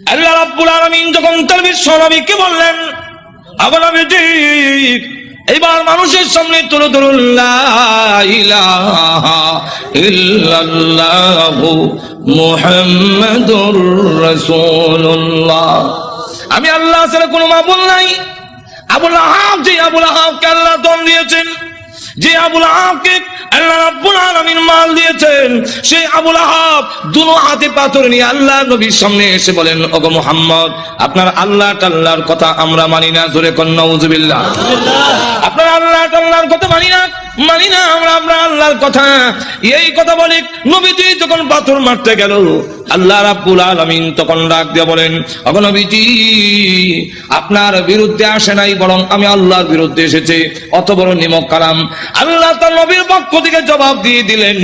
আল্লাহ রাব্বুল আলামিন যখন তার বিশ্ব নবীকে বললেন, নবীজি এবার মানুষের সামনে তুলে ধরুন লা ইলাহা ইল্লাল্লাহু মুহাম্মাদুর রাসূলুল্লাহ, আমি আল্লাহ ছাড়া কোনো মাবুদ নাই। আবু লাহাব, যে আবু লাহাবকে আল্লাহ ধন দিয়েছেন, যে আবু লাহাবকে আল্লাহ রাব্বুল আলামিন মাল দিয়েছেন, সেই আবু লাহাব দুনো হাতে পাথর নিয়ে আল্লাহ নবীর সামনে এসে বলেন, ওগো মুহাম্মদ, আপনার আল্লাহ তাআলার কথা আমরা মানি না। জোরে কোন নাউজুবিল্লাহ। আপনার আল্লাহ তাআলার কথা মানি না আমরা আল্লাহর কথা। এই কথা বলে নবীজি যখন পাথর মারতে গেল, আল্লাহ রাব্বুল আলামিন তখন ডাক দিয়ে বলেন, ওগো নবীজি, আপনার বিরুদ্ধে আসে নাই, বরং আমি আল্লাহর বিরুদ্ধে এসেছে। অত বড় নিমক কালাম আল্লাহ তার নবীর পক্ষ থেকে জবাব দিয়ে দিলেন।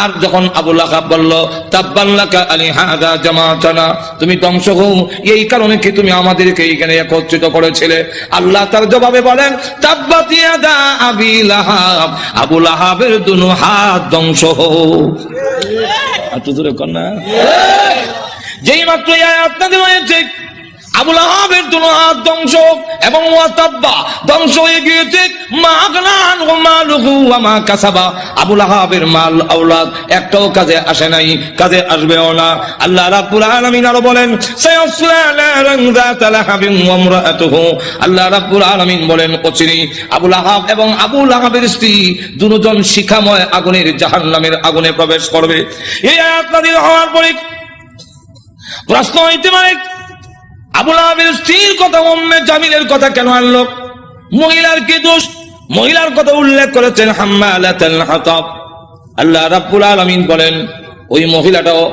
আর যখন আবু লাহাব বলল, তাব্বান লাকা আলি হাদা জামাতানা, তুমি ধ্বংস হও, এই কারণে কি তুমি আমাদেরকে এইখানে একত্রিত করেছিলে? আল্লাহ তার জবাবে বলেন, তাব্বাত ইয়াদা আবি লাহাব, আবু লাহাবের দুনো হাত ধ্বংস হও। একটু জোরে কর না। যেই মাত্র এই আয়াত নাযিল হয়েছে, আবু লাহাবের দুনো হাত ধ্বংস এবং ওয়াতাব্বা ধ্বংস হয়ে গিয়েছে। মা আগনান ওয়া মালুহু ওয়া মা কাসাবা, আবু লাহাবের মাল আওলাদ একটাও কাজে আসে নাই, কাজে আসবেও না। আল্লাহ রাব্বুল আলামিন আরো বলেন, সায়াসলা নারান যাতা লাহাবিন ওয়া ইমরাআতুহু, আল্লাহ রাব্বুল আলামিন বলেন, অচিরেই আবু লাহাব এবং আবু লাহাবের স্ত্রী দুজন শিখাময় আগুনের জাহান্নামের আগুনে প্রবেশ করবে। এই আয়াত নাযিল হওয়ার পরে প্রশ্ন হইতে পারে, আবু লাহাবের স্ত্রীর কথা, উম্মে জামিলের কথা কেন আনলো? মহিলার কি দোষ? মহিলার কথা উল্লেখ করেছেন হাম্মালাতুল হাতাব। আল্লাহ রাব্বুল আলামিন বলেন, ওই মহিলাটাও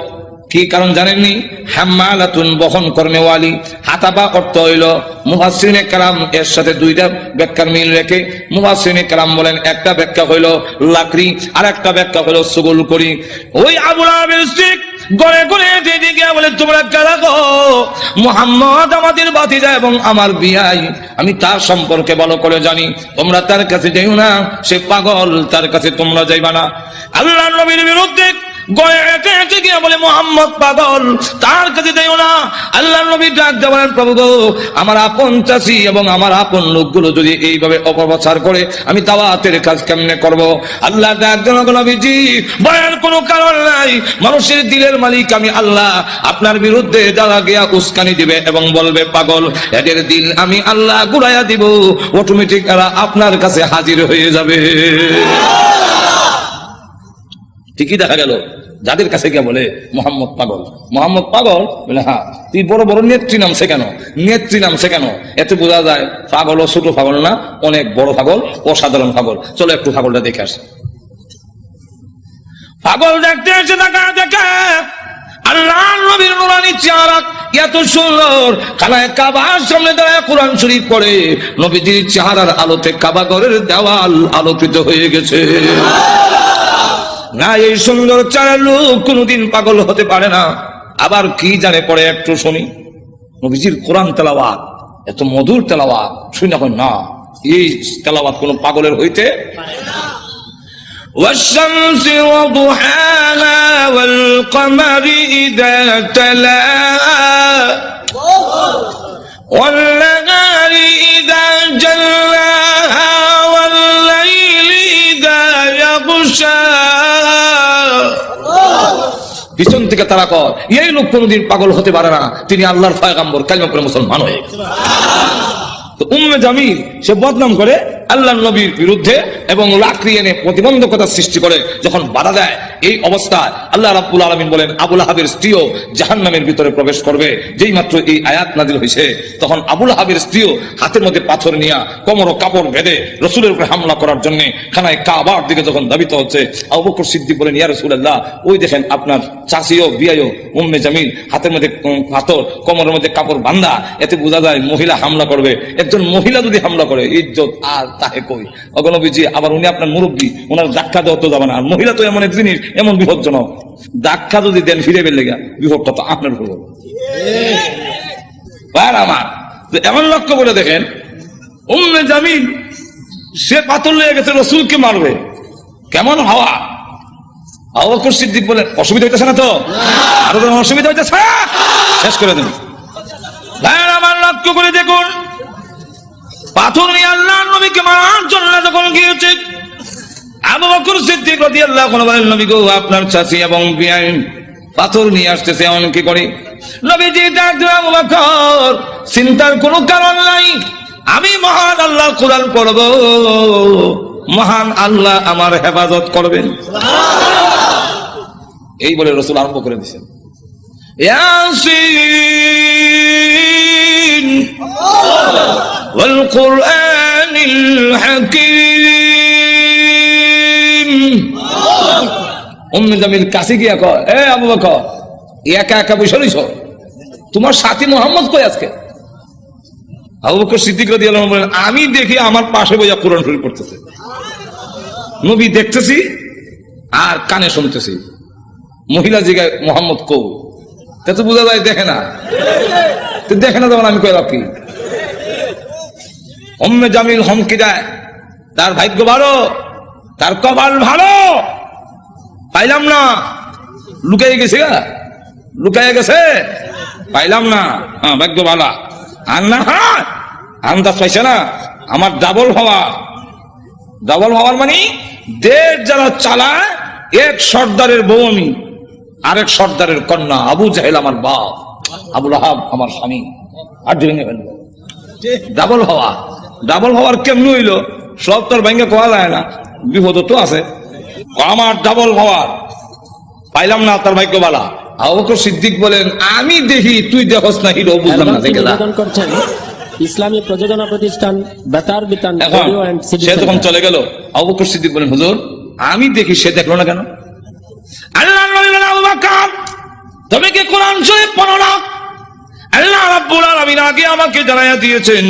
কি কারণ জানেননি? হাম্মালাতুন, বহন কর্মেওয়ালি। হাতাবা অর্থ হইল, মুফাসসিরিনে কেরাম এর সাথে দুইটা ব্যাখ্যার মিল রেখে মুফাসসিরিনে কেরাম বলেন, একটা ব্যাখ্যা হইল লাকড়ি, আর একটা ব্যাখ্যা হইল সুগুল করি। ওই আবু লাহাবের স্ত্রী গড়ে গড়ে দিকে বলে, তোমরা কারা গো? মুহাম্মদ আমাদের ভাতিজা এবং আমার বিয়াই, আমি তার সম্পর্কে ভালো করে জানি, তোমরা তার কাছে যাইও না, সে পাগল, তার কাছে তোমরা যাইবা না। আল্লাহর নবীর বিরুদ্ধে গড়ে এসে গিয়ে বলে, মুহাম্মদ পাগল, তার কাছে যাইও না। আল্লাহর নবী ডাক দিয়ে বলেন, প্রভু গো, আমার আপন চাচি এবং আমার আপন লোকগুলো যদি এইভাবে অপপ্রচার করে, আমি দাওয়াতের কাজ কেমনে করব? আল্লাহ ডাক দিয়ে বলেন, নবীজি, বয়ার কোনো কারণ নাই, মানুষের দিলের মালিক আমি আল্লাহ। আপনার বিরুদ্ধে যারা গিয়া উস্কানি দিবে এবং বলবে পাগল, এদের দিল আমি আল্লাহ ঘুরাইয়া দিব, অটোমেটিক এরা আপনার কাছে হাজির হয়ে যাবে। ঠিকই দেখা গেল, যাদের কাছে গিয়ে বলে মোহাম্মদ পাগল, মোহাম্মদ পাগল, বলে হ্যাঁ, তুই বড় বড় নেত্রী নামছে কেন? নেত্রী নামছে কেন? এতে বোঝা যায় পাগল ও ছোট পাগল না, অনেক বড় পাগল, অসাধারণ পাগল। চলো একটু পাগলটা দেখে আসি। পাগল দেখতে এসে দেখা আল্লাহর নবীর নুরানি চেহারা এত সুন্দর, খানায় কাবার সামনে দাঁড়ায় কোরআন শরীফ পড়ে, নবীজির চেহারার আলোতে কাবা ঘরের দেওয়াল আলোকিত হয়ে গেছে। না, এই সুন্দর চেহারার লোক কোনদিন পাগল হতে পারে না। আবার কি জানে পড়ে, একটু শুনি। নবীজির কোরআন তেলাওয়াত এত মধুর তেলাওয়াত, শুনি না, না এই তেলাওয়াত কোন পাগলের হইতে পারে না। والشمس وضحاها والقمر إذا تلاها والنهار إذا جلاها والليل إذا يغشاها। পিছন থেকে তারা কর, এই লোক কোনদিন পাগল হতে পারে না, তিনি আল্লাহর পয়গম্বর, কালিমা পড়ে মুসলমান হয়ে গেছে। তো উম্মে জামিল সে বদনাম করে আল্লাহর নবীর বিরুদ্ধে এবং লাকড়ি এনে প্রতিবন্ধকতা সৃষ্টি করে যখন বাধা দেয়, এই অবস্থায় আল্লাহ রাব্বুল আলামিন বলেন, আবু লাহাবের স্ত্রীও জাহান্নামের ভিতরে প্রবেশ করবে। যেই মাত্র এই আয়াত নাযিল হয়েছে, তখন আবু লাহাবের স্ত্রীও হাতের মধ্যে পাথর নিয়ে কোমর ও কাপড় বেঁধে রাসূলের উপরে হামলা করার জন্য খানায় কাবার দিকে যখন ধাবিত হচ্ছে, আবু বকর সিদ্দিক বলেন, ইয়া রাসূলুল্লাহ, ওই দেখেন আপনার চাচিও বিয়াইও উম্মে জামিল হাতের মধ্যে পাথর, কোমরের মধ্যে কাপড় বাঁধা, এতে বোঝা যায় মহিলা হামলা করবে। একজন মহিলা যদি হামলা করে, ইজ্জত আর তাহে কই। অগনবীজি আবার উনি আপনার মুরব্বী, ওনার ধাক্কা দেওয়া তো যাবে না। আর মহিলা তো এমন এক জিনিস, এমন বিপজ্জনক, ধাক্কা যদি দেন ফিরে বের লেগে, বিপদটা তো আপনার হলো। আমার এমন লক্ষ্য করে দেখেন, উম্মে জামিল সে পাথর লেগে গেছে, রাসূলকে মারবে, কেমন হাওয়া। আবু বকর সিদ্দিক বলেন, অসুবিধা হইতেছে না তো? আরো অসুবিধা হইতেছে, শেষ করে দিন। লক্ষ্য করে দেখুন, পাথর নিয়ে আল্লাহর নবীকে মারার জন্য যখন গিয়েছে, আবু বকর সিদ্দিক রাদিয়াল্লাহু আনহু বলেন, নবী গো, আপনার চাচী এবং বিয়াই পাথর নিয়ে আসতেছে, এমন কি করে? নবীজি ডাক দিলেন, আবু বকর, চিন্তার কোনো কারণ নাই, আমি মহান আল্লাহ কোরআন পড়ব, মহান আল্লাহ আমার হেফাজত করবেন। এই বলে রাসূল আরম্ভ করে দিয়েছেন, ইয়াসিন ওয়াল কুরআনিল হাকীম। উম্মে জামিল কাছে গিয়া কয়, এ আবু বকর, একা একা বসে রইছো, তোমার সাথী মোহাম্মদ কই আজকে? আবু বকর সিদ্দিক রাদিয়াল্লাহু আনহু বলেন, আমি দেখি আমার পাশে বইয়া কোরআন শরীফ পড়তেছে, নবী দেখতেছি আর কানে শুনতেছি। মহিলা জিগায়, মোহাম্মদ কৌ? তা তো বোঝা যায় দেখে না, দেখে না, তখন আমি কই রাখি। উম্মে জামিল হমকে যায়, তার ভাগ্য ভালো, তার কপাল ভালো, পাইলাম না, লুকাই গেছে, লুকাই গেছে, পাইলাম না, হ্যাঁ ভাগ্য ভালো। আর না, হ্যাঁ আন্দাজ পাইছে না, আমার ডাবল হওয়া, ডাবল হওয়ার মানে দেশ যারা চালায়, এক সর্দারের বউ আমি, আরেক সর্দারের কন্যা। আবু জাহেল আমার বাপ, আবু লাহাব আমার স্বামী, আর ভেঙে ফেলবো। ডাবল হওয়া, ডাবল হওয়ার কেমনি হইল? সব তোর ভেঙে কোয়া যায় না, বিপদ তো আছে। আমার ডাবল হওয়ার পাইলাম না, তার ভাগ্য বালা। আবু বকর সিদ্দিক বলেন, আমি দেখি তুই দেখস না, হিরো বুঝলাম না। ইসলামী প্রযোজনা প্রতিষ্ঠান বেতার বিতান সে তখন চলে গেল। আবু বকর সিদ্দিক বলেন, হুজুর আমি দেখি, সে দেখলো না কেন? আল্লাহর নবী বলেন, আবু বকর তুমি কি কোরআন শরীফ পড়ো না? আল্লাহ রাব্বুল আলামিন আগে আমাকে জানাইয়া দিয়েছেন,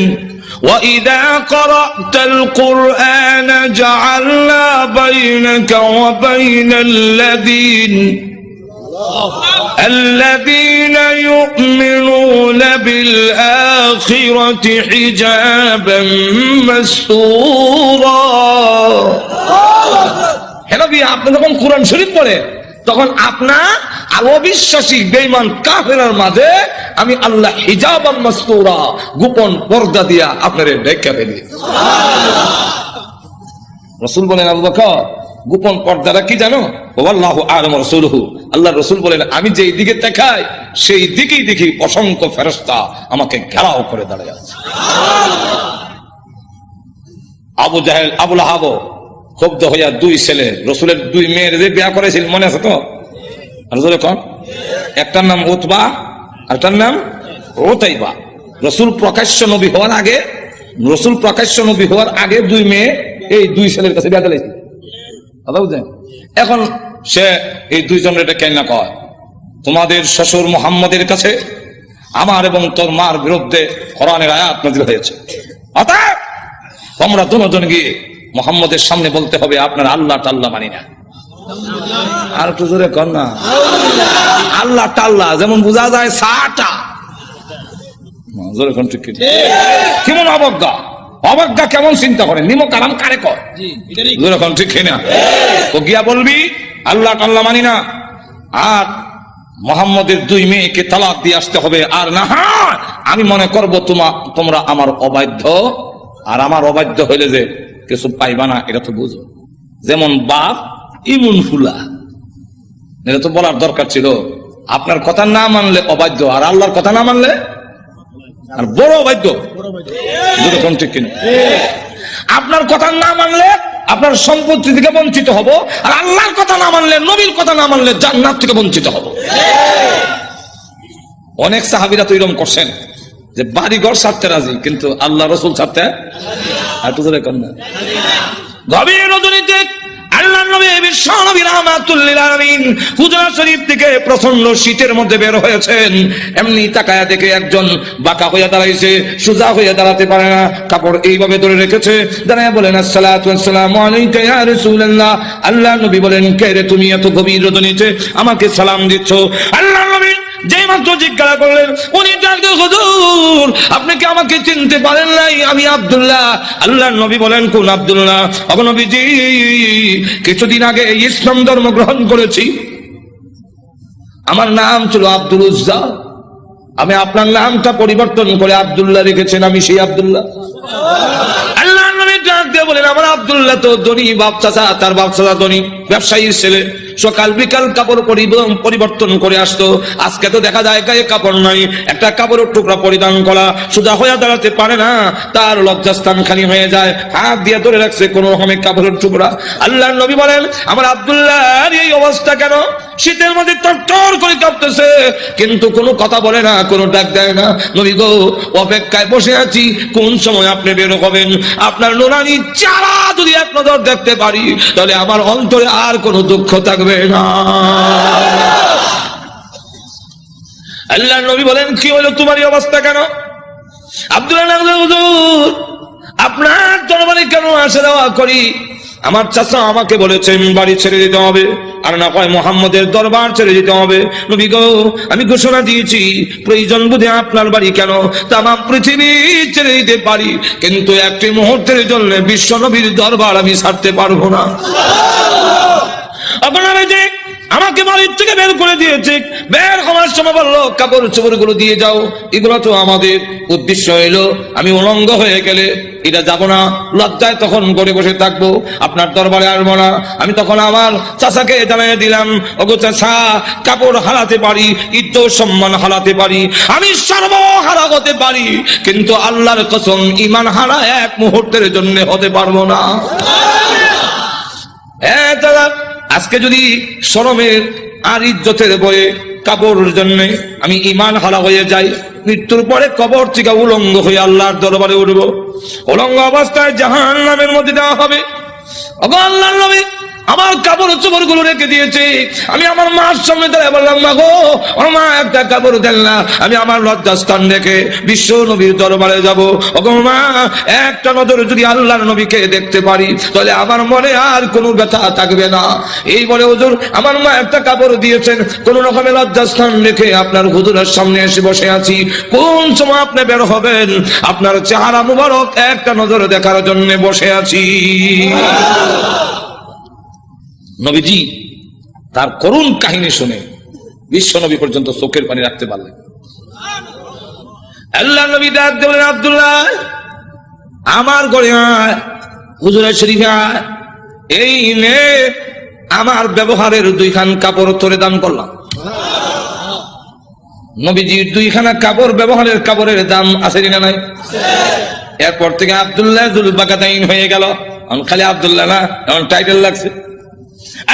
ওয়া ইযা ক্বারাতাল কুরআন জাআলনা বাইনাকা ওয়া الذين يؤمنون بالآخرة حجابا مستورا। হে নবী, আপনি যখন কোরআন শরীফ পড়ে, তখন আপনার আর অবিশ্বাসী বেঈমান কাফেরের মাঝে আমি আল্লাহ হিজাবাম মাসতুরা, গোপন পর্দা দিয়া আপনারে ঢেকে ফেলি। রাসূল বলেন, আবু বকর গোপন পর্দাটা কি জানো? ওয়াল্লাহু আ'লামু ওয়া রাসূলুহু, আল্লাহর রাসূল বলেন, আমি যেই দিকে তাকাই সেই দিকেই দেখি অসংখ্য ফেরেশতা আমাকে ঘেরাও করে দাঁড়িয়ে আছে। আবু জাহেল, আবু লাহাব ক্ষুব্ধ হইয়া দুই ছেলে, রাসূলের দুই মেয়ের যে বিয়ে করেছিল, মনে আছে তো? রাসূলের কোন একটার নাম উতবা, আরেকটার নাম উতাইবা। রাসূল প্রকাশ্য নবী হওয়ার আগে, রাসূল প্রকাশ্য নবী হওয়ার আগে দুই মেয়ে এই দুই ছেলের কাছে বিয়ে দিয়েছিল। এখন সে এই দুইজনের এটা কেন কয়, তোমাদের শ্বশুর মুহাম্মদের কাছে আমার এবং তোর মার বিরুদ্ধে কোরআনের আয়াত নাযিল হয়েছে, অতএব তোমরা দুজন গিয়ে মুহাম্মদের সামনে বলতে হবে আপনার আল্লাহ টাল্লাহ মানি না। আর একটু জোরে কর না, আল্লাহ টাল্লাহ যেমন বোঝা যায় সাটা, জোরে কোন ঠিক কেমন অবজ্ঞা, অবজ্ঞা কেমন চিন্তা করেন, নিমক আরাম কারে কর, ঠিক না? তো গিয়া বলবি আল্লাহ টাল্লাহ মানি না, আর মুহাম্মদের দুই মেয়েকে তালাক দিয়ে আসতে হবে। আর না, আমি মনে করব তোমরা আমার অবাধ্য, আর আমার অবাধ্য হইলে যে কিছু পাইবা না, এটা তো বুঝো। যেমন বাপ ইমুন ফুলা, এটা তো বলার দরকার ছিল। আপনার কথা না মানলে অবাধ্য, আর আল্লাহর কথা না মানলে আর বড় অবাধ্য। ঠিক কিনা? আপনার কথা না মানলে আপনার সম্পত্তি থেকে বঞ্চিত হব, আর আল্লাহর কথা না মানলে, নবীর কথা না মানলে জান্নাত থেকে বঞ্চিত হব। অনেক সাহাবীরা তো এরকম করছেন যে বাড়ি ঘর ছাড়তে রাজি, কিন্তু আল্লাহ রাসূল ছাড়তে আর তো ধরে কর না। গভীর রজনীতে আল্লাহর নবী বিশ্ব নবী রাহমাতুল লিল আলামিন হুজরা শরীফ থেকে প্রচন্ড শীতের মধ্যে বের হয়েছেন। এমনি তাকায়া দেখে একজন বাঁকা হইয়া দাঁড়াইছে, সোজা হইয়া দাঁড়াতে পারে না, কাপড় এইভাবে ধরে রেখেছে। দাঁড়ায় বলেন, আসসালাতু ওয়াসসালামু আলাইকা ইয়া রাসূলুল্লাহ। আল্লাহর নবী বলেন, কে রে তুমি এত গভীর রজনীতে আমাকে সালাম দিচ্ছ? আল্লাহর নবী যেই মাত্র জিজ্ঞাসা করলেন, উনি ডাকতে, হুজুর আপনি কি আমাকে চিনতে পারেন নাই? আমি আব্দুল্লাহ। আল্লাহর নবী বলেন, কোন আব্দুল্লাহ? ওগো নবীজি, কিছুদিন আগে ইসলাম ধর্ম গ্রহণ করেছি, আমার নাম ছিল আব্দুল উজ্জা, আমি আপনার নামটা পরিবর্তন করে আব্দুল্লাহ রেখেছেন, আমি সেই আব্দুল্লাহ। আল্লাহ নবী ডাক দিয়ে বলেন, আমার আব্দুল্লাহ তো ধনী বাপ চাচা, তার বাপ চাচা ধনী ব্যবসায়ীর ছেলে, সকাল বিকাল কাপড় পরিবর্তন করে আসতো। আজকে তো দেখা যায় গায়ে কাপড় নাই, একটা কাপড়ের টুকরা পরিধান করা, সোজা হয়ে দাঁড়াতে পারে না, তার লজ্জাস্থান খালি হয়ে যায়, হাত দিয়ে ধরে রাখছে কোন রকমে কাপড়ের টুকরা। আল্লাহ নবী বলেন, আমার আব্দুল্লাহর এই অবস্থা কেন? শীতের মধ্যে টর করে কাঁপতেছে, কিন্তু কোনো কথা বলে না, কোনো ডাক দেয় না। নবী গো, অপেক্ষায় বসে আছি, কোন সময় আপনি বের হবেন। আপনার নুরানি চারা যদি এক নজর দেখতে পারি, তাহলে আমার অন্তরে আর কোনো দুঃখ থাকবে না। আল্লাহ নবী বলেন, কি হলো তোমার এই অবস্থা কেন? আব্দুল্লাহ, হুজুর আপনার দরবারে কেন আসা যাওয়া করি? আমার চাচা আমাকে বলেছেন বাড়ি ছেড়ে দিতে হবে, আর না হয় মুহাম্মদের দরবার ছেড়ে দিতে হবে। নবী গো, আমি ঘোষণা দিয়েছি, প্রয়োজন বুঝে আপনার বাড়ি কেন তাম পৃথিবী ছেড়ে দিতে পারি, কিন্তু একটি মুহূর্তের জন্য বিশ্ব নবীর দরবার আমি ছাড়তে পারবো না। আপনারা যে আমাকে বাড়ির থেকে বের করে দিয়েছে, বের হওয়ার সময় বললো কাপড় চোপড় গুলো দিয়ে যাও, এগুলো তো আমাদের উদ্দেশ্য হইলো আমি উলঙ্গ হয়ে গেলে এটা যাব না, লজ্জায় তখন ঘরে বসে থাকবো, আপনার দরবারে আসবো না। আমি তখন আমার চাচাকে জানিয়ে দিলাম, ওগো চাচা, কাপড় হারাতে পারি, ইজ্জত সম্মান হারাতে পারি, আমি সর্বহারা হতে পারি, কিন্তু আল্লাহর কসম ঈমান হারা এক মুহূর্তের জন্য হতে পারবো না। হ্যাঁ দাদা, আজকে যদি শরমের আর ইজ্জতের বয়ে কাপড়ের জন্য আমি ঈমান হারা হয়ে যাই, মৃত্যুর পরে কবর থেকে উলঙ্গ হয়ে আল্লাহর দরবারে উঠবো, উলঙ্গ অবস্থায় জাহান্নামের মধ্যে দেওয়া হবে। আল্লাহর নবী আমার কাপড় চোপড় গুলো রেখে দিয়েছে, আমি আমার মার সামনে দাঁড়িয়ে বললাম, মা গো, আমার মা একটা কাপড় দেন না, আমি আমার লজ্জাস্থান রেখে বিশ্ব নবীর দরবারে যাবো। ওগো মা, একটা নজর যদি আল্লাহর নবীকে দেখতে পারি, তাহলে আমার মনে আর কোনো ব্যথা থাকবে না। এই বলে হুজুর আমার মা একটা কাপড় দিয়েছেন, কোন রকমের লজ্জাস্থান রেখে আপনার হুজুরের সামনে এসে বসে আছি। কোন সময় আপনি বের হবেন, আপনার চেহারা মুবারক একটা নজর দেখার জন্য বসে আছি। নবীজি তার করুণ কাহিনী শুনে বিশ্ব নবী পর্যন্ত চোখের পানি রাখতে পারলেন। আল্লাহ নবী ডাক দিয়ে বলেন, আব্দুল্লাহ আমার ঘরে আয়, হুজুরের শরীফে আয়, এই নে আমার ব্যবহারের দুইখান কাপড় তোরে দান করলাম। নবীজির দুইখানা কাপড়, ব্যবহারের কাপড়ের দাম আছে কিনা নাই? এরপর থেকে আব্দুল্লাহ যুলবাকাতাইন হয়ে গেল, খালি আব্দুল্লাহ না, এমন টাইটেল লাগছে।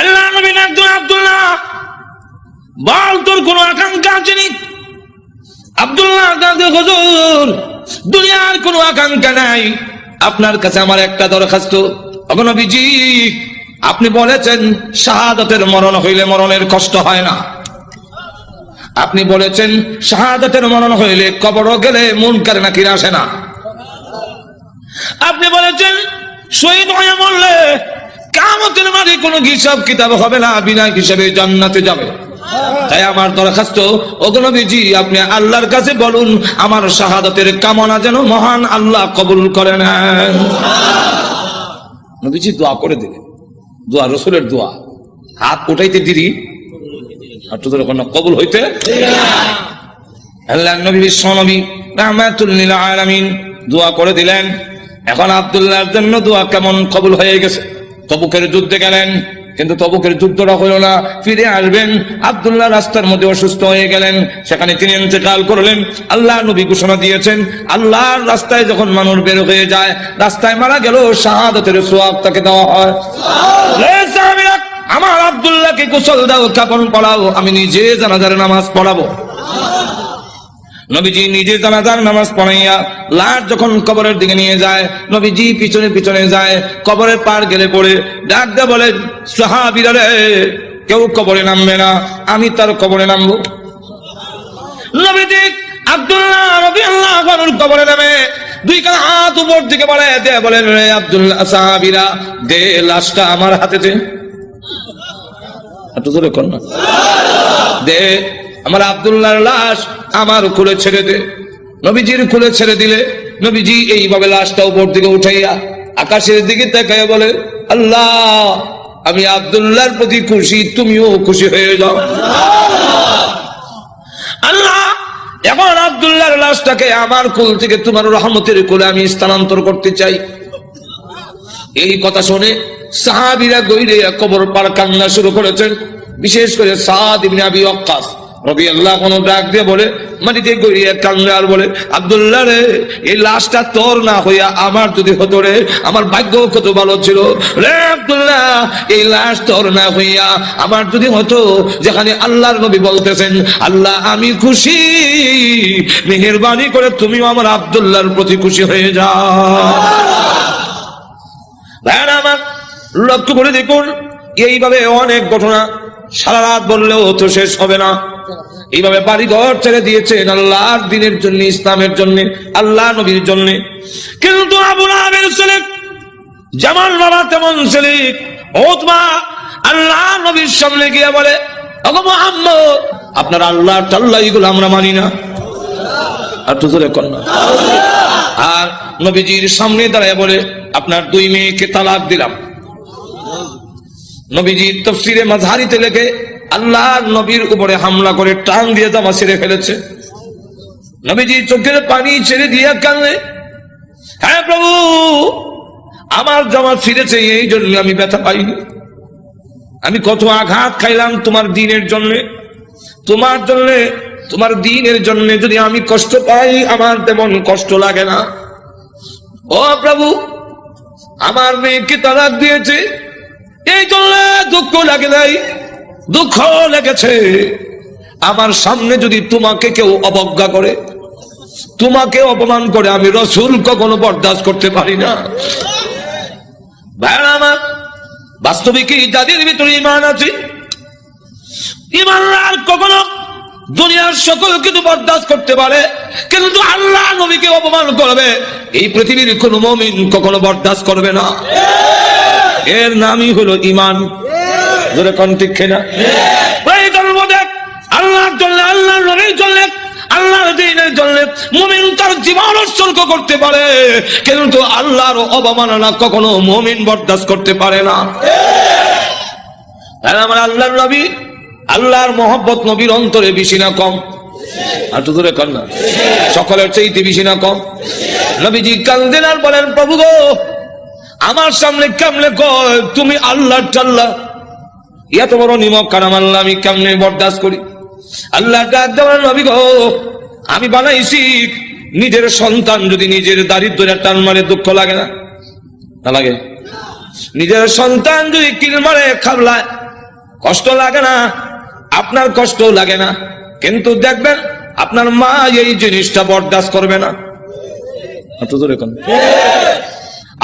আল্লাহ নবী ডাকলেন, আব্দুল্লাহ বল তোর কোন আকাঙ্ক্ষা আছে নি? আব্দুল্লাহ ডাকলেন, হুজুর দুনিয়ার কোনো আকাঙ্ক্ষা নাই, আপনার কাছে আমার একটা দরখাস্ত। ওগো নবীজি, আপনি বলেছেন শাহাদাতের মরণ হইলে মরণের কষ্ট হয় না, আপনি বলেছেন শাহাদাতের মরণ হইলে কবরে গেলে মুনকার নাকির আসে না, আপনি বলেছেন শহীদ হয়ে মরলে কিয়ামতের মাঠে কোনো হিসাব কিতাব হবে না, বিনা হিসাবে জান্নাতে যাবে। তাই আমার দরখাস্ত, ওগো নবীজি আপনি আল্লাহর কাছে বলুন আমার শাহাদাতের কামনা যেন মহান আল্লাহ কবুল করে নেন। নবীজি দোয়া করে দিলেন, দোয়া রাসূলের দোয়া, হাত উঠাইতে দিদি কবুল হইতে। আল্লাহ নবী বিশ্ব নবী রাহমাতুল লিল আলামিন দোয়া করে দিলেন। এখন আব্দুল্লাহর জন্য দোয়া কেমন কবুল হয়ে গেছে। তবুকের যুদ্ধে গেলেন, কিন্তু তবুকের যুদ্ধটা হলো না, ফিরে আসবেন। আব্দুল্লাহ রাস্তার মধ্যে অসুস্থ হয়ে গেলেন, সেখানে তিনি ইন্তেকাল করলেন। আল্লাহ নবী ঘোষণা দিয়েছেন, আল্লাহর রাস্তায় যখন মানুষ বের হয়ে যায়, রাস্তায় মারা গেল শাহাদাতের সওয়াব তাকে দেওয়া হয়। আমার আব্দুল্লাহকে গোসল দাও, কাফন পরাও, আমি নিজে জানাজার নামাজ পড়াবো। নবীজি নিজে জানাজার নামাজ পড়াইয়া লাশ যখন কবরের দিকে নিয়ে যায়, নবীজি পিছনে পিছনে যায়, কবরের পার গেলে পড়ে ডাক দিয়ে বলে, সাহাবীরা রে, কেউ কবরে নামবে না, আমি তার কবরে নামবো। নবীজি আব্দুল্লাহ রাদিয়াল্লাহু আনহুর কবরে নামে দুই কান হাত উপর দিকে বাড়ায় দিয়ে বলেন, রে আব্দুল্লাহ, সাহাবীরা দে লাশটা আমার হাতে দে, একটু জোরে কর না, দে আমার আব্দুল্লাহর লাশ আমার কোলে ছেড়ে দে। নবীজির কোলে ছেড়ে দিলে নবীজি এইভাবে লাশটা উপর দিকে উঠাইয়া আকাশের দিকে তাকায় বলে, আল্লাহ আমি আব্দুল্লাহর প্রতি খুশি, তুমিও খুশি হয়ে যাও। আল্লাহ এখন আব্দুল্লাহর লাশটাকে আমার কুল থেকে তোমার রহমতের কুলে আমি স্থানান্তর করতে চাই। এই কথা শুনে সাহাবীরা গইরে কবর পার কান্না শুরু করেছেন। বিশেষ করে সাদ ইবনে আবি ওয়াক্কাস রাদিয়াল্লাহু আনহু ডাক দিয়ে বলে, মাটিতে গড়িয়ে কান্না আর বলে, আব্দুল্লাহ রে, এই লাশটা তোর না হইয়া আমার যদি হতো রে, আমার ভাগ্য কত ভালো ছিল রে আব্দুল্লাহ, এই লাশ তোর না হইয়া আমার যদি হতো, যেখানে আল্লাহর নবী বলতেছেন, আল্লাহ আমি খুশি, মেহেরবানি করে তুমিও আমার আব্দুল্লাহর প্রতি খুশি হয়ে যাও। ভাইরা আমার, লক্ষ্য করে দেখুন, এইভাবে অনেক ঘটনা সারা রাত বললেও তো শেষ হবে না। এইভাবে বাড়ি ঘর ছেড়ে দিয়েছেন আল্লাহর দ্বীনের জন্য, ইসলামের জন্য, আল্লাহ নবীর জন্য। কিন্তু আবু লাহাবের ছেলে যেমন বাবা তেমন ছেলে উতবা আল্লাহ নবীর সামনে গিয়ে বলে, ওগো মুহাম্মদ, আপনার আল্লাহ টাল্লাহ এগুলো আমরা মানি না। আর তো জোরে কর না। আর নবীজির সামনে দাঁড়ায় বলে, আপনার 2 মেয়েকে তালাক দিলাম। নবীজি তাফসীরে মাযহারিতে লেখে, আল্লাহর নবীর উপরে হামলা করে টান দিয়ে জামা ছিঁড়ে ফেলেছে। নবীজি চোখের পানি ছেড়ে দিয়ে কাঁদলেন, হ্যাঁ প্রভু, আমার জামা ছিঁড়েছে, এই জন্য আমি ব্যথা পাইনি। আমি কত আঘাত খাইলাম তোমার দ্বীনের জন্য, তোমার জন্য, তোমার দ্বীনের জন্য যদি আমি কষ্ট পাই, আমার তেমন কষ্ট লাগে না। ও প্রভু, আমার মেয়েকে তালাক দিয়েছে, এই জন্য দুঃখ লাগে নাই, দুঃখ লেগেছে। আমার সামনে যদি তোমাকে কেউ অবজ্ঞা করে, তোমাকে অপমান করে, আমি রাসূল কখনো বরদাস্ত করতে পারি না। ভাইরা আমার, বাস্তবিক যাদের ভিতরে ঈমান আছে, ঈমানদার কখনো দুনিয়ার সকল কিছু বরদাস্ত করতে পারে, কিন্তু আল্লাহ নবীকে অপমান করবে, এই পৃথিবীর কোন মুমিন কখনো বরদাস্ত করবে না। এর নামই হলো ঈমান। জোরে কোন ঠিক কিনা? এই জন্ম দেখ, আল্লাহর জন্য, আল্লাহর নবীর জন্য, আল্লাহর দ্বীনের জন্য মুমিন তার জীবন উৎসর্গ করতে পারে, কিন্তু আল্লাহর অবমাননা কখনো মুমিন বরদাস্ত করতে পারে না। আমার আল্লাহর নবী, আল্লাহর মহব্বত নবীর অন্তরে বেশি না কম? আর তো দূরে কর না, সকলের চাইতে বেশি না কম? নবীজি কান্দেন আর বলেন, প্রভু গো, আমার সামনে কেমনে কয় তুমি আল্লাহর টাল্লাহ, এত বড় নিমক কারাম আল্লাহ আমি কেমনে বরদাস্ত করি? আল্লাহ ডাক দেওয়ার, নবী গো, আমি বানাইছি, নিজের সন্তান যদি নিজের দারিদ্র্যের টান মারে দুঃখ লাগে না? না লাগে? নিজের সন্তান যদি কিল মারে, খাবলায়, কষ্ট লাগে না? আপনার কষ্ট লাগে না, কিন্তু দেখবেন আপনার মা এই জিনিসটা বরদাস্ত করবে না।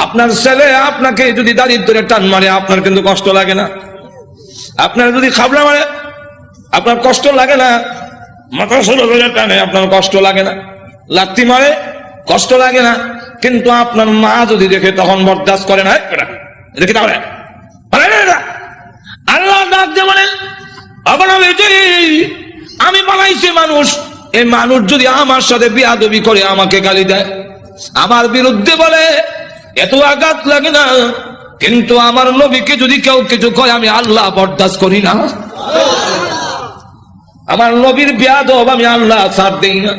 আপনার ছেলে আপনাকে যদি দারিদ্র্যের টান মারে, আপনার কিন্তু কষ্ট লাগে না? আপনার যদি খাবলা মারে, আপনার কষ্ট লাগে না? মাথা সরু টানে, আপনার কষ্ট লাগে না? লাত্তি মারে, কষ্ট লাগে না? কিন্তু আপনার মা যদি দেখে, তখন বরদাস্ত করে না। দেখে তাহলে আল্লাহ ডাক দিয়ে বলেন, আমি বানাইছি মানুষ, এই মানুষ যদি আমার সাথে বেয়াদবি করে, আমাকে গালি দেয়, আমার বিরুদ্ধে বলে, এত আঘাত লাগে না, কিন্তু আমার নবীকে যদি কেউ কিছু কয়, আমি আল্লাহ বরদাস্ত করি না। আমার নবীর বেয়াদব আমি আল্লাহ ছাড় দেই না।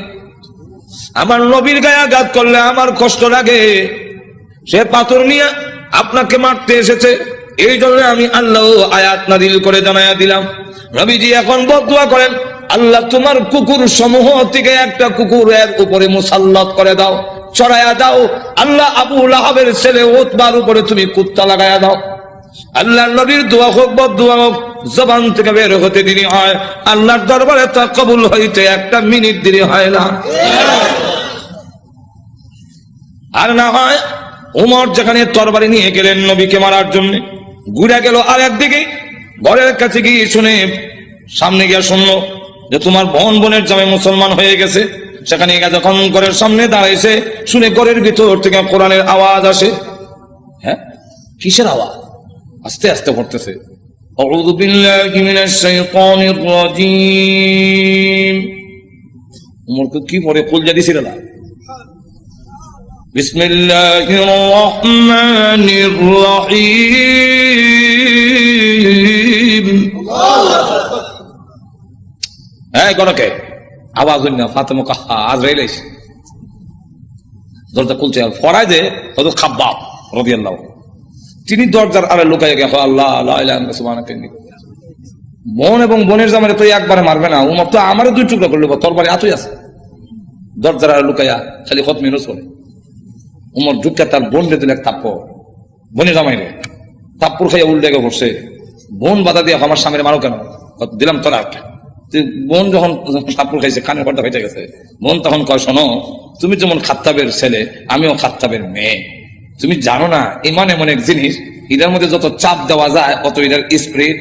আমার নবীর গায়ে আঘাত করলে আমার কষ্ট লাগে। সে পাথর নিয়ে আপনাকে মারতে এসেছে, এই জন্য আমি আল্লাহ আয়াত নাযিল করে জানাইয়া দিলাম। নবীজি এখন বদদুয়া করেন, আল্লাহ তোমার কুকুর সমূহ থেকে একটা কুকুর এর উপরে মুসাল্লাত করে দাও, চড়াইয়া দাও। আল্লাহ আবু লাহাবের ছেলে উতবার উপরে তুমি কুত্তা লাগাইয়া দাও। আল্লাহ নবীর দোয়া হোক, বদদুয়া হোক, জবান থেকে বের হতে দেরি হয়, আল্লাহর দরবারে তা কবুল হইতে 1 মিনিট দেরি হয় না। আর না হয় উমর যেখানে তরবারি নিয়ে গেলেন নবীকে মারার জন্য, ঘুরে গেল আর একদিকে, ঘরের কাছে গিয়ে শুনে, সামনে গিয়ে শুনলো যে তোমার বোনের জামাই মুসলমান হয়ে গেছে। সেখানে যখন ঘরের সামনে দাঁড়াইছে, শুনে ঘরের ভিতর থেকে কোরআনের আওয়াজ আসে। হ্যাঁ, কিসের আওয়াজ? আস্তে আস্তে পড়তেছে, আউযু বিল্লাহি মিনাশ শাইতানির রাজীম। উমরকে কি পড়ে কুলজা দিছিল না? বিসমিল্লাহির রহমানির রহিম। এই গণকে আওয়াজ হইনা ফাতেমা কাহা আজরাইল আইছে দরজা খুলছে আর ফরায় যে হয়তো খাব্বাব রাদিয়াল্লাহু তিনি দরজার আড়ে লুকাই গেছে আল্লাহ লা ইলাহা ইল্লাল্লাহ সুবহানাকা ইন্নী বোন এবং বোনের জামারে তো একবারে মারবে না উমর তো আমারও দুই টুকরা করলো তরবারি আতুই আছে দরজার আড়ে লুকাইয়া খালি খত মিনুস করে উমর ঢুকে তার বোন রে দিল এক থাপ্পড় বোনের জামাই রে থাপ্পড় খাইয়া উল্টে গিয়ে পড়ছে বোন বাধা দিয়ে আমার সামনে মারো কেন দিলাম তোরা একটা বোন যখন থাপ্পড় খাইছে কানের পর্দা ফেটে গেছে বোন তখন কয় শোনো তুমি যেমন খাত্তাবের ছেলে আমিও খাত্তাবের মেয়ে তুমি জানো না ইমান এমন এক জিনিস এটার মধ্যে যত চাপ দেওয়া যায় অত এটার স্প্রিড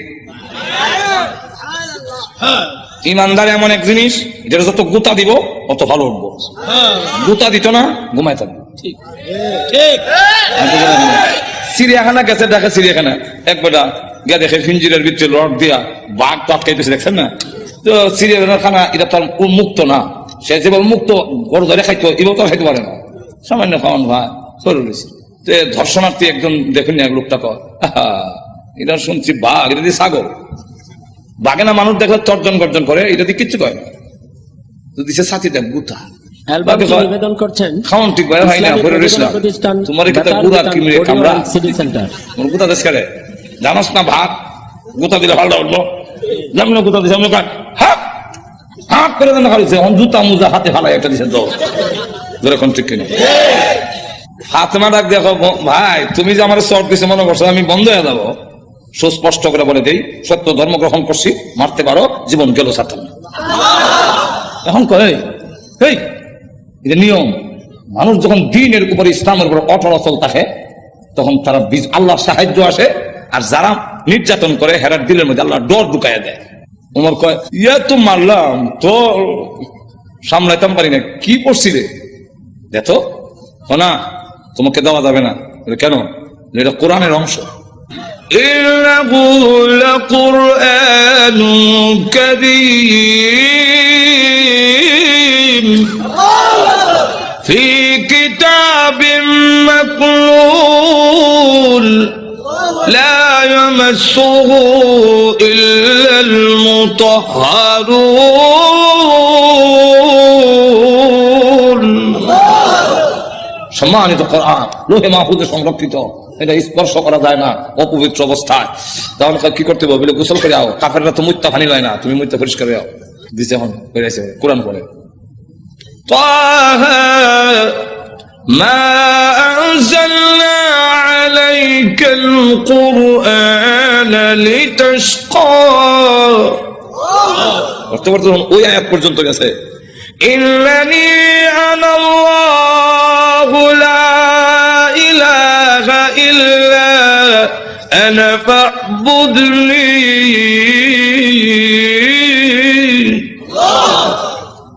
ইমানদার এমন এক জিনিস এটার যত গুতা দিব অত ভালো উঠবো গুতা দিত না ঘুমাই থাকবো চিড়িয়াখানা গেছে দেখে চিড়িয়াখানা এক বেটা গিয়া দেখে ফিঞ্জিরের ভিতরে রড দিয়া বাঘ তো আটকাইতেছে দেখছেন না তো চিড়িয়াখানার খানা এটা তো মুক্ত না সে যেভাবে মুক্ত গরু ধরে খাইতো এবার তো খাইতে পারে না সামান্য খাওয়ান ভাই করে রয়েছে তো ধর্ষণার্থী একজন দেখেন না এক লোকটা কয় এটা শুনছি বাঘ এটা দিয়ে ছাগল বাঘে না মানুষ দেখলে তর্জন গর্জন করে এটা দিয়ে কিচ্ছু করে না তো দিছে সাথী দেখ গুতা নিবেদন করছেন খাওয়ান ঠিক ভাই ভাই না করে রইছিলাম তোমার এখানে গুদা কি মেরে কামড়া সিটি সেন্টার মোর গুতা দেশ করে জানাস না ভাগ গুতা দিলে ভালো উঠবো যেমন গুতা দিছে আমি হাত হাত করে দেন খালিছে জুতা মুজা হাতে ফালাই একটা দিছে তো যেরকম ঠিক কিনা ফাতেমা ডাক দেখো ভাই তুমি যে আমার শর্ট দিছে মনে করছো আমি বন্ধ হয়ে যাবো সুস্পষ্ট করে বলে দেই সত্য ধর্ম গ্রহণ করছি মারতে পারো জীবন গেল সাথে এখন কয় এই এটা নিয়ম মানুষ যখন দিনের উপরে ইসলামের উপর অটল অচল থাকে তখন তারা আল্লাহর সাহায্য আসে আর যারা নির্যাতন করে হেরার দিলের মধ্যে আল্লাহ ডর ঢুকাইয়া দেয় ওমর কয় ইয়া তো মারলাম তো সামলাইতাম পারি না কি করছি রে দেখো না তোমাকে দেওয়া যাবে না কেন এটা কোরআনের অংশ ইন্নাহু লাকুরআনুন কারীম ফি কিতাবিম মাকনুন লা ইয়ামাসসুহু ইল্লাল মুতাহহারুন সম্মানিত কোরআন লোহে মাহফুজে সংরক্ষিত এটা স্পর্শ করা যায় না অপবিত্র অবস্থায় তাহলে কি করতে হবে বলে গোসল করে আও কাফেররা তো মুত্তা পানি লয় না তুমি মুত্তা পরিষ্কার আও দিছে এখন বেরিয়েছে কোরআন পড়ে তাহা মা আনজালনা আলাইকাল কুরআনা লিতাশকা বর্তমান ওই আয়াত পর্যন্ত গেছে ইন্নানি আনাল্লাহু লা ইলাহা ইল্লা আনা ফা'বুদনি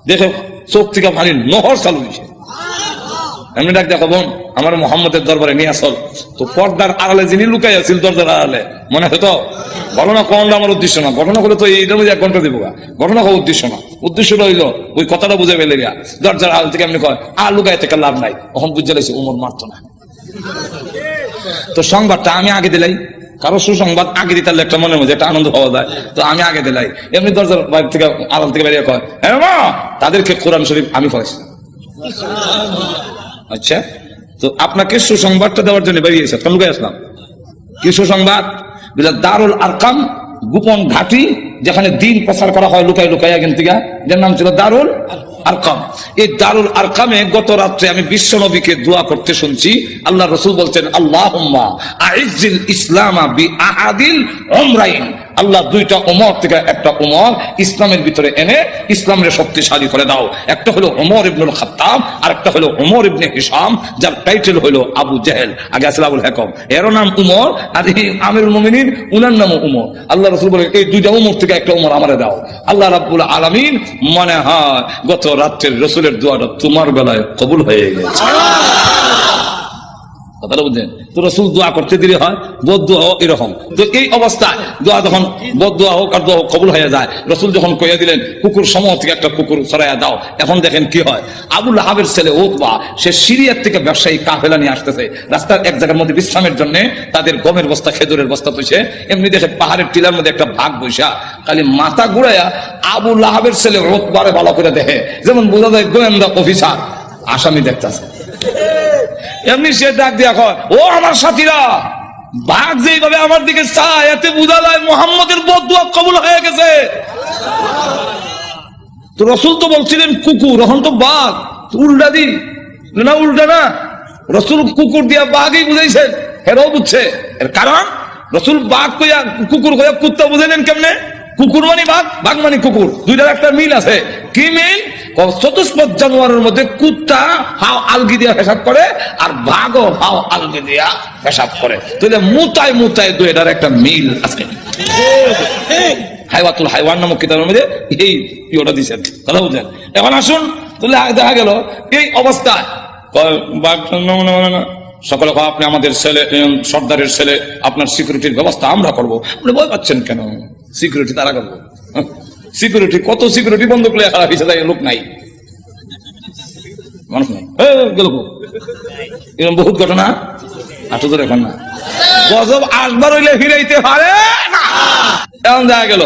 দেখো চোখ থেকে পানি নহর চালু হয়েছে এমনি ডাক দেখো বোন আমার মোহাম্মদের দরবারে নিয়ে আসল তো পর্দার আড়ালে যিনি লুকাই আছিল দরজার আড়ালে মনে আছে তো ঘটনা কোনটা আমার উদ্দেশ্য না ঘটনা করলে তো এইটার মধ্যে 1 ঘন্টা দিব ঘটনা কোন উদ্দেশ্য না উদ্দেশ্যটা হইলো ওই কথাটা বুঝে পেলে গিয়া দরজার আড়াল থেকে এমনি কয় আর লুকাই থেকে লাভ নাই তখন বুঝে লাইছে উমর মারতো না তো সংবাদটা আমি আগে দিলাই কারো সুসংবাদ আগে দিতে একটা মনের মধ্যে একটা আনন্দ পাওয়া যায় তো আমি আগে দিলাই এমনি দরজার বাইরে থেকে আড়াল থেকে বেরিয়ে কয় হ্যাঁ মা তাদেরকে কোরআন শরীফ আমি পড়াইছিলাম আচ্ছা তো আপনাকে সুসংবাদটা দেওয়ার জন্য বেরিয়েছে তখন লুকাই আসলাম কি সুসংবাদ দারুল আরকাম গোপন ঘাঁটি যেখানে দিন প্রচার করা হয় লুকাই লুকাই আগেন থেকে যার নাম ছিল দারুল আরকাম এই দারুল আরকামে গত রাত্রে আমি বিশ্ব নবীকে দোয়া করতে শুনছি আল্লাহ রাসূল বলছেন আল্লাহুম্মা আইজ্জিল ইসলামা বি আহাদিল উমরাইন আল্লাহ দুইটা ওমর থেকে একটা ওমর ইসলামের ভিতরে এনে ইসলামের শক্তিশালী করে দাও একটা হলো ওমর ইবনুল খাত্তাব আর একটা হলো ওমর ইবনে হিশাম যার টাইটেল হলো আবু জেহেল আগে আসলে আবুল হাকাম এর নাম উমর আর এই আমিরুল মুমিনিন উনার নাম উমর আল্লাহ রাসূল বলেন এই দুইটা ওমর থেকে একটা ওমর আমারে দাও আল্লাহ রাব্বুল আলামিন মনে হয় গত রাত্রের রাসূলের দোয়াটা তোমার বেলায় কবুল হয়ে গেছে কথাটা বুঝলেন? তো রাসূল দোয়া করতে দেরি হয়, বদদুয়া এরকম। তো এই অবস্থায় দোয়া যখন বদদুয়া হোক আর দোয়া কবুল হয়ে যায়, রাসূল যখন কইয়া দিলেন কুকুর সমূহ থেকে একটা কুকুর সরাইয়া দাও, এখন দেখেন কি হয়। আবু লাহাবের ছেলে উতবা, সে সিরিয়ার থেকে ব্যবসায়ী কাফেলা নিয়ে আসতেছে, রাস্তার এক জায়গার মধ্যে বিশ্রামের জন্য তাদের গমের বস্তা, খেজুরের বস্তা তুইছে, এমনি দেখে পাহাড়ের টিলার মধ্যে একটা ভাগ বৈশা, খালি মাথা ঘুরাইয়া আবু লাহাবের ছেলে উতবারে ভালো করে দেখে, যেমন বোঝা যায় গোয়েন্দা অফিসার আসামি দেখতেছে। এমনি সে ডাক দিয়া কয়, ও আমার সাথীরা, বাঘ যেভাবে আমার দিকে চায় এতে বোঝা যায় মুহাম্মদের বদদুয়া কবুল হয়ে গেছে। তো রাসূল তো বলছিলেন কুকুর, এখন তো বাঘ, উল্টা দি না, উল্টা না, রাসূল কুকুর দিয়া বাঘই বুঝাইছেন, এরাও বুঝছে। এর কারণ রাসূল বাঘ কইয়া কুকুর কইয়া কুত্তা বুঝাইলেন কেমনে? কুকুর মানে বাঘ, বাঘ মানে কুকুর, দুইটার একটা মিল আছে। কি মিল? চতুষ্পদ জানোয়ারের মধ্যে কুত্তা হাও আলগি দিয়া পেশাব করে, আর বাঘও হাও আলগি দিয়া পেশাব করে। তাহলে মুতায় মুতায় দুইটার একটা মিল আছে। হাইওয়াতুল হাইওয়ান নামক কিতাবের মধ্যে এই ইয়েটা দিয়েছেন, কথা বুঝলেন? এখন আসুন, তাহলে দেখা গেল এই অবস্থায় বাঘ না, সকলে আপনি আমাদের ছেলে, সর্দারের ছেলে, আপনার সিকিউরিটির ব্যবস্থা আমরা করবো। আপনি ভয় পাচ্ছেন কেন? সিকিউরিটি তারা করবো। সিকিউরিটি কত সিকিউরিটি বন্ধ করে খারাপ হিসেবে লোক নাই, মানুষ নাই, গেল এরকম বহুত ঘটনা। আটো তো এখন না, গজব আসবার হইলে ফিরাইতে পারে না। এখন দেখা গেল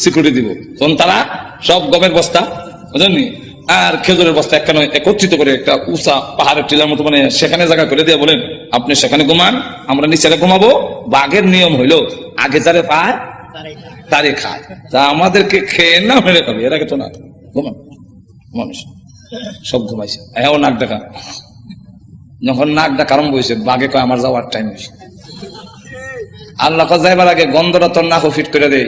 সিকিউরিটি দিব, তখন তারা সব গমের বস্তা বুঝলেন আর খেজুরের বস্তা একত্রিত করে একটা উঁচা পাহাড়ের টিলার মতো মানে সেখানে জায়গা করে দিয়ে বলেন, আপনি সেখানে ঘুমান, আমরা নিচে ঘুমাবো। বাঘের নিয়ম হইলো আগে যারে পায় তারে খায়, তা আমাদেরকে খেয়ে না মেরে খাবে, এর আগে তো না ঘুমান। মানুষ সব ঘুমাইছে, এও নাক ডাকা। যখন নাক ডাকা আরম্ভ হয়েছে, বাঘে কয় আমার যাওয়ার টাইম হয়েছে। আল্লাহ যাইবার আগে গন্ধটা তোর নাক ফিট করে দেয়,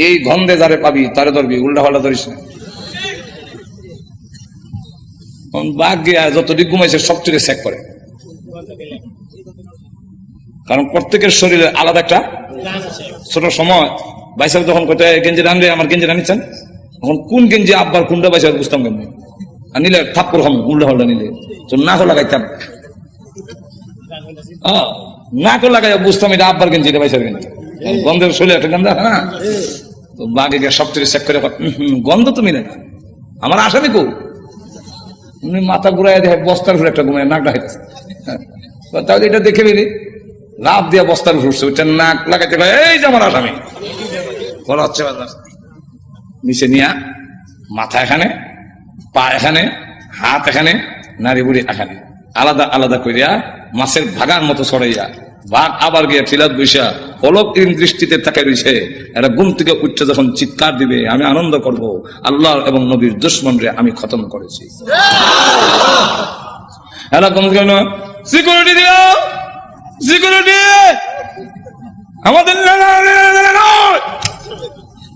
এই গন্ধে যারে পাবি তারে ধরবি, উল্টা পাল্টা ধরিস না। বাঘ গিয়া যতটুকু ঘুমাইছে সবচেয়ে চেক করে, কারণ প্রত্যেকের শরীরে আলাদা একটা ছোট সময়। বাইসাব যখন কোথায় গেঞ্জি রানবে, আমার গেঞ্জি রানিচ্ছেন, তখন কোন গেঞ্জি আব্বার কোনটা বাইসাব বুঝতাম কেমন, আর নিলে থাপ্পড় হম উল্টা হল্টা নিলে তো নাকও লাগাইতাম, নাকও লাগাই বুঝতাম এটা আব্বার গেঞ্জি, এটা বাইসাব গেঞ্জি, গন্ধের শরীরে একটা গন্ধ না। তো বাঘে গিয়ে সবচেয়ে চেক করে, গন্ধ তো মিলে না, আমার আসামি কো। মাথা ঘুরাই দেখে বস্তার ঘুরে একটা ঘুমায় নাক ডাকাইতেছে, তাহলে এটা দেখে নিলি লাভ দিয়া বস্তার ঘুরছে, ওইটা নাক লাগাইতে পারে, এই যে আমার আসামি বলা হচ্ছে। নিচে নিয়া মাথা এখানে, পা এখানে, হাত এখানে, নারী বুড়ি এখানে, আলাদা আলাদা করিয়া মাছের ভাগার মতো ছড়াইয়া বাঘ আবার গিয়া টিলাত বৈশা অলক দৃষ্টিতে তাকাই রয়েছে। এরা ঘুম থেকে উঠতে যখন চিৎকার দিবে, আমি আনন্দ করব, আল্লাহ এবং নবীর দুশমনরে আমি খতম করেছি। এরা ঘুম থেকে সিকিউরিটি দিও, সিকিউরিটি আমাদের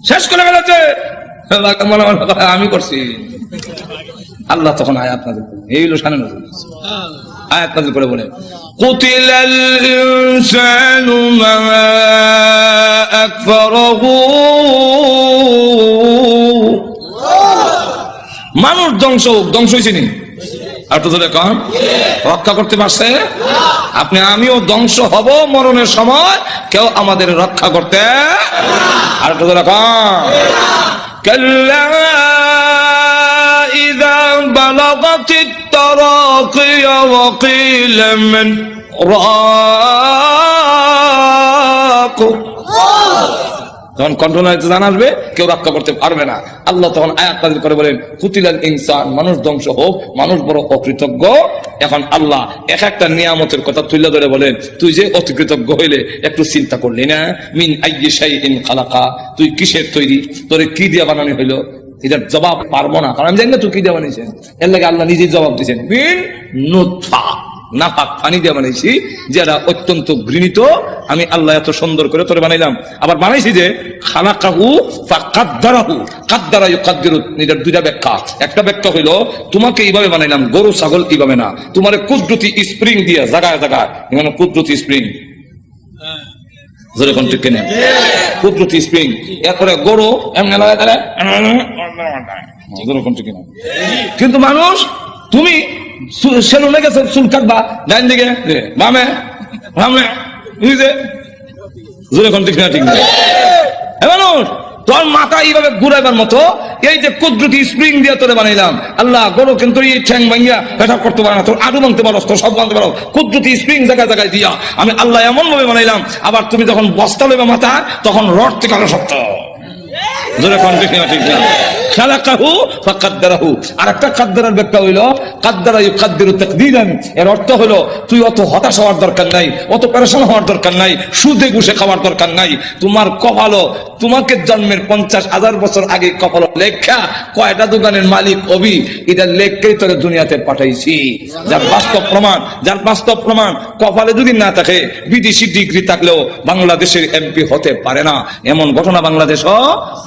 শেষ করে ফেলেছে, আমি করছি। আল্লাহ তখন আয়াত নাযিল করলেন, এই হলো শানে নজরুল, আয়াত নাযিল করে বলে, কুতিলাল ইনসানু মা আকফারাহু, মানুষ ধ্বংস হয়েছে নি, আর তো ধরে কম রক্ষা করতে পারছে। আপনি আমিও ধ্বংস হব মরণের সময়, কেউ আমাদের রক্ষা করতে, আর তো ধরে কম কাল্লা ইযা বালাগাতিত তারাকিয়া ওয়া কিলা মান রাক, যখন কন্ট্রোল হইতে জানা আসবে, কেউ রক্ষা করতে পারবে না। আল্লাহ তখন আয়াত নাযিল করে বলেন, কুতিলাল ইনসান, মানুষ ধ্বংস হোক, মানুষ বড় অকৃতজ্ঞ। এখন আল্লাহ এক একটা নিয়ামতের কথা তুলে ধরে বলেন, তুই যে অকৃতজ্ঞ হইলে একটু চিন্তা করলি না, মিন আইয়ি শাইইন খালাকা, তুই কিসের তৈরি, তোরে কি দিয়ে বানানো হইলো, এটার জবাব পারবো না, কারণ আমি জানি না তুই কি দিয়ে বানিয়েছেন। এর লাগে আল্লাহ নিজেই জবাব দিয়েছেন, মিন নুতফা, নাপাক পানি দিয়ে বানাইছি, যেটা অত্যন্ত ঘৃণিত। আমি আল্লাহ এত সুন্দর করে তোরে বানাইলাম, আবার বানাইছি যে খালাকাহু ফাকাদ্দারাহু, কাদ্দারা ইউকাদ্দিরু, এটার দুইটা ব্যাখ্যা। একটা ব্যাখ্যা হইল তোমাকে এইভাবে বানাইলাম, গরু ছাগল এইভাবে না, তোমারে কুদরতি স্প্রিং দিয়ে জায়গায় জায়গায়, মানে কুদরতি স্প্রিং, জোরে কোন ঠিক কেন, কুদরতি স্প্রিং। এরপরে গরু এমনি লাগায়, জোরে কোন ঠিক কেন। কিন্তু মানুষ তুমি সেলুনে গেছে চুল কাটবা, ডাইন দিকে বামে বামে বুঝছে জোরে কোন ঠিক না ঠিক না মানুষ তোর মাথা এইভাবে ঘুরাইবার মতো এই যে কুদরতি স্প্রিং দিয়ে তোরে বানাইলাম আল্লাহ গরু কিন্তু এই ঠ্যাং ভাঙ্গিয়া পেশাব করতে পারে না, তোর আডু ভাঙতে পারো, তোর সব ভাঙতে পারো, কুদরতি স্প্রিং জায়গায় জায়গায় দিয়া আমি আল্লাহ এমন ভাবে বানাইলাম। আবার তুমি যখন বস্তা লইবা মাথা তখন রড থেকে আরো শক্ত জোরে কোন ঠিক না ঠিক না খালাকাহু ফাকাদ্দারাহু। আর একটা কাদ্দারের ব্যাখ্যা হইলো কাদ্দারা ইউকাদ্দিরু তাকদীরান। এর অর্থ হলো তুই অত হতাশ হওয়ার দরকার নাই, অত পেরেশান হওয়ার দরকার নাই, সুদে ঘুষে খাওয়ার দরকার নাই। তোমার কপালও তোমাকে জন্মের 50,000 বছর আগে কপালও লেখা কয়টা দোকানের মালিক হবি এটা লেখকেই তোরে দুনিয়াতে পাঠাইছি। যার বাস্তব প্রমাণ কপালে যদি না থাকে বিদেশি ডিগ্রি থাকলেও বাংলাদেশের এমপি হতে পারে না, এমন ঘটনা বাংলাদেশও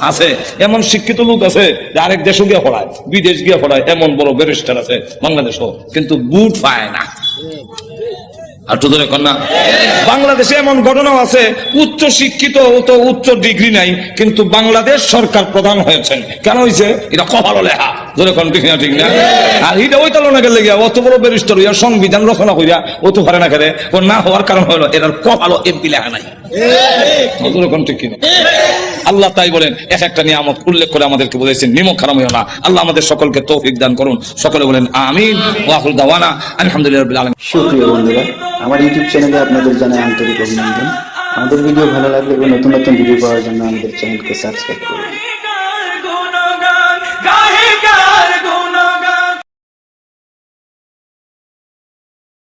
আছে। এমন শিক্ষিত লোক আছে আরেক দেশও গিয়ে পড়ায়, বিদেশ গিয়ে পড়ায়, এমন বড় ব্যারিস্টার আছে বাংলাদেশও, কিন্তু বুট পায় না। আর তো ধরে কন্যা বাংলাদেশে এমন ঘটনাও আছে উচ্চ শিক্ষিত তো উচ্চ ডিগ্রি নাই কিন্তু বাংলাদেশ সরকার প্রধান হয়েছেন। কেন হয়েছে? এটা কপালও লেখা ধরে কোন ঠিক না ঠিক না। আর এটা ওই তালনা গেলে গিয়া অত বড় ব্যারিস্টার হইয়া সংবিধান রচনা করিয়া ও তো পারে না খেলে ও না হওয়ার কারণ হলো এটার কপালও এমপি লেখা নাই। আল্লাহ তাই বলেন এক একটা নিয়ামত উল্লেখ করে আমাদেরকে বলেছেন নিমক হারাম হইও না। আল্লাহ আমাদের সকলকে তৌফিক দান করুন। সকলে বলেন আমিন ওয়া আখিরু দাওয়ানা আলহামদুলিল্লাহি রাব্বিল আলামিন। সুপ্রিয় বন্ধুরা, আমার ইউটিউব চ্যানেলে আপনাদের জানাই আন্তরিক অভিনন্দন। আমাদের ভিডিও ভালো লাগলে এবং নতুন নতুন ভিডিও পাওয়ার জন্য আমাদের চ্যানেলকে সাবস্ক্রাইব করুন।